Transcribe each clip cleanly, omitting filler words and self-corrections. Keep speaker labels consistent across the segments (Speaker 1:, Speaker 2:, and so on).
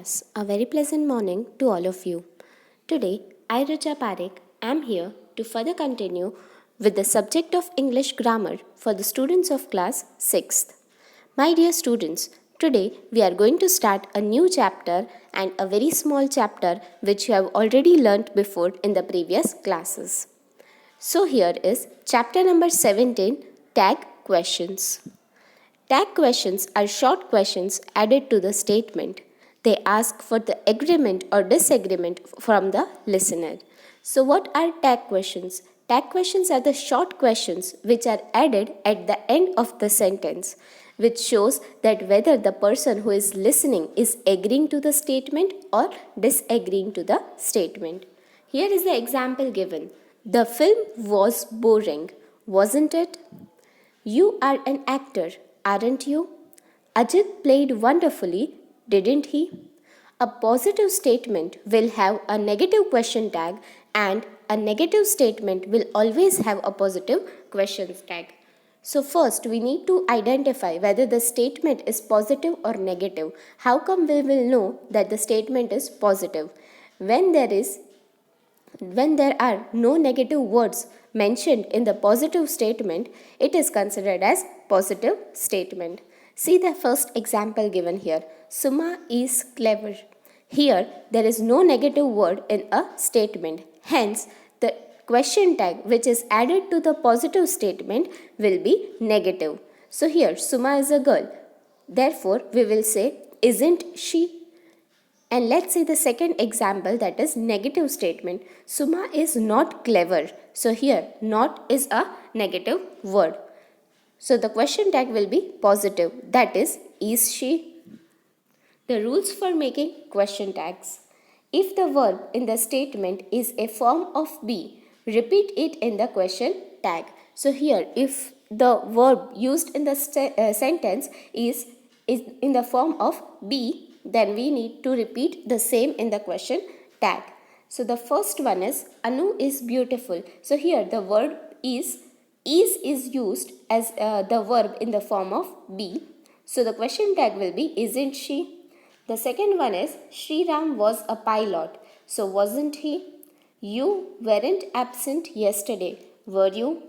Speaker 1: class. A very pleasant morning to all of you. Today, I, Richa Parekh, am here to further continue with the subject of English grammar for the students of class 6th. My dear students, today we are going to start a new chapter and a very small chapter which you have already learnt before in the previous classes. So here is chapter number 17, Tag Questions. Tag questions are short questions added to the statement. They ask for the agreement or disagreement from the listener. So, what are tag questions? Tag questions are the short questions which are added at the end of the sentence, which shows that whether the person who is listening is agreeing to the statement or disagreeing to the statement. Here is the example given. The film was boring, wasn't it? You are an actor, aren't you? Ajit played wonderfully, didn't he? A positive statement will have a negative question tag, and a negative statement will always have a positive question tag. So first we need to identify whether the statement is positive or negative. How come we will know that the statement is positive? When there are no negative words mentioned in the positive statement, it is considered as positive statement. See the first example given here. Suma is clever. Here, there is no negative word in a statement. Hence, the question tag which is added to the positive statement will be negative. So here, Suma is a girl. Therefore, we will say, isn't she? And let's see the second example, that is negative statement. Suma is not clever. So here not is a negative word. So the question tag will be positive, that is she? The rules for making question tags. If the verb in the statement is a form of be, repeat it in the question tag. So here if the verb used in the sentence is in the form of be, then we need to repeat the same in the question tag. So the first one is Anu is beautiful. So here the verb is used as the verb in the form of be. So the question tag will be isn't she? The second one is Sri Ram was a pilot. So wasn't he? You weren't absent yesterday, were you?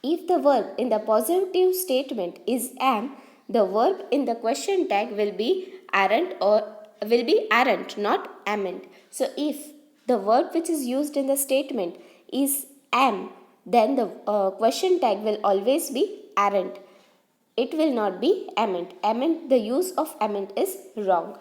Speaker 1: If the verb in the positive statement is am, the verb in the question tag will be aren't, not amn't. So if the verb which is used in the statement is am, then the question tag will always be aren't. It will not be amn't. Amn't, the use of amn't is wrong.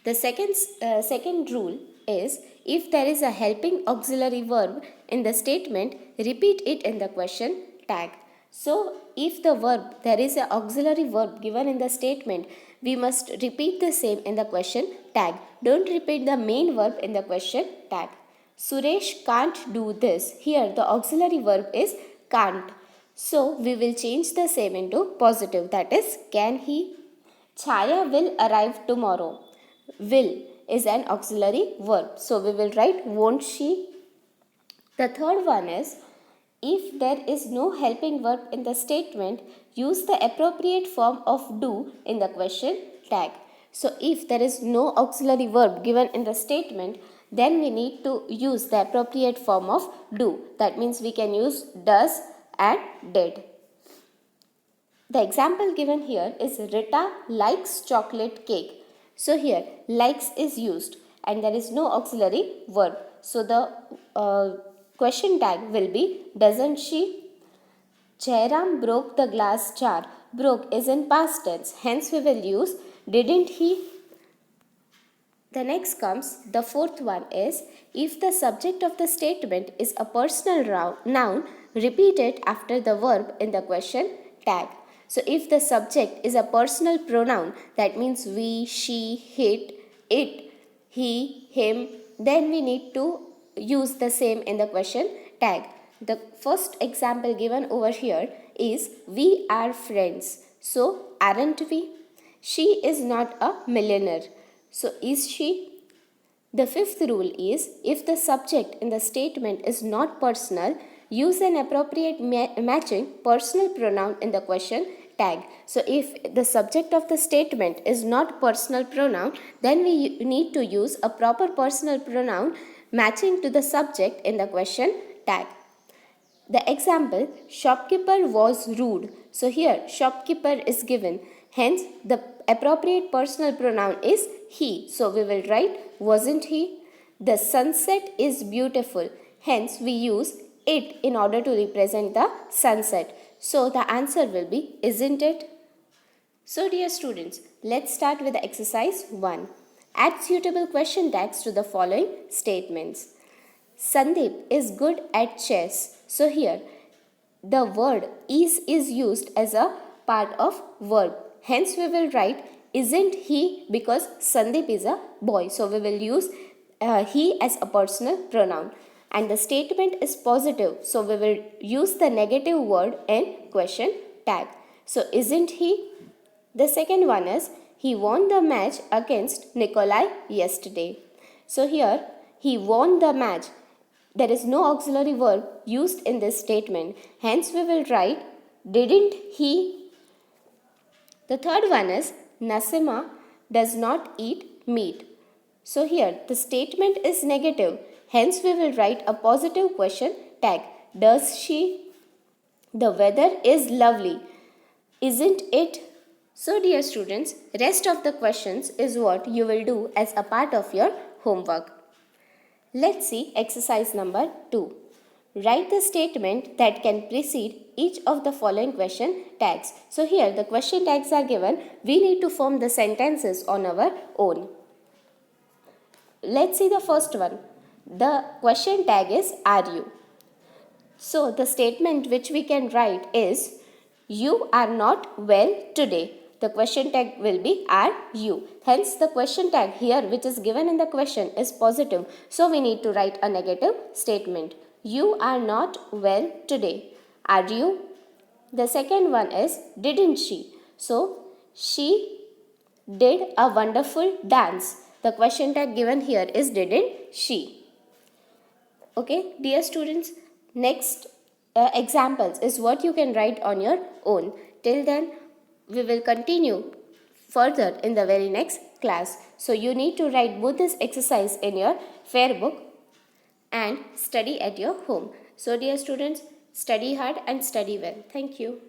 Speaker 1: The second rule is if there is a helping auxiliary verb in the statement, repeat it in the question tag. So, if there is an auxiliary verb given in the statement, we must repeat the same in the question tag. Don't repeat the main verb in the question tag. Suresh can't do this. Here the auxiliary verb is can't. So, we will change the same into positive, that is can he? Chaya will arrive tomorrow. Will is an auxiliary verb. So, we will write won't she? The third one is if there is no helping verb in the statement, use the appropriate form of do in the question tag. So, if there is no auxiliary verb given in the statement, then we need to use the appropriate form of do. That means we can use does and did. The example given here is Rita likes chocolate cake. So, here likes is used and there is no auxiliary verb. So, the question tag will be doesn't she? Jairam broke the glass jar. Broke is in past tense. Hence we will use didn't he? The next comes the fourth one is if the subject of the statement is a personal noun, repeat it after the verb in the question tag. So if the subject is a personal pronoun, that means we, she, it, he, him, then we need to use the same in the question tag. The first example given over here is we are friends. So aren't we? She is not a millionaire. So is she? The fifth rule is if the subject in the statement is not personal, use an appropriate matching personal pronoun in the question tag. So if the subject of the statement is not personal pronoun, then we need to use a proper personal pronoun matching to the subject in the question tag. The example, shopkeeper was rude. So here shopkeeper is given. Hence the appropriate personal pronoun is he. So we will write wasn't he. The sunset is beautiful. Hence we use it in order to represent the sunset. So the answer will be isn't it? So dear students, let's start with the exercise 1. Add suitable question tags to the following statements. Sandeep is good at chess. So here the word is used as a part of verb. Hence we will write isn't he because Sandeep is a boy. So we will use he as a personal pronoun. And the statement is positive. So we will use the negative word in question tag. So isn't he? The second one is he won the match against Nikolai yesterday. So here he won the match. There is no auxiliary verb used in this statement. Hence we will write didn't he. The third one is Nasima does not eat meat. So here the statement is negative. Hence we will write a positive question tag. Does she? The weather is lovely. Isn't it? So dear students, rest of the questions is what you will do as a part of your homework. Let's see exercise number 2. Write the statement that can precede each of the following question tags. So here the question tags are given. We need to form the sentences on our own. Let's see the first one. The question tag is are you. So the statement which we can write is you are not well today. The question tag will be are you. Hence the question tag here which is given in the question is positive. So we need to write a negative statement. You are not well today. Are you? The second one is didn't she? So she did a wonderful dance. The question tag given here is didn't she? Okay, dear students, next examples is what you can write on your own. Till then, we will continue further in the very next class. So you need to write both this exercise in your fair book and study at your home. So dear students, study hard and study well. Thank you.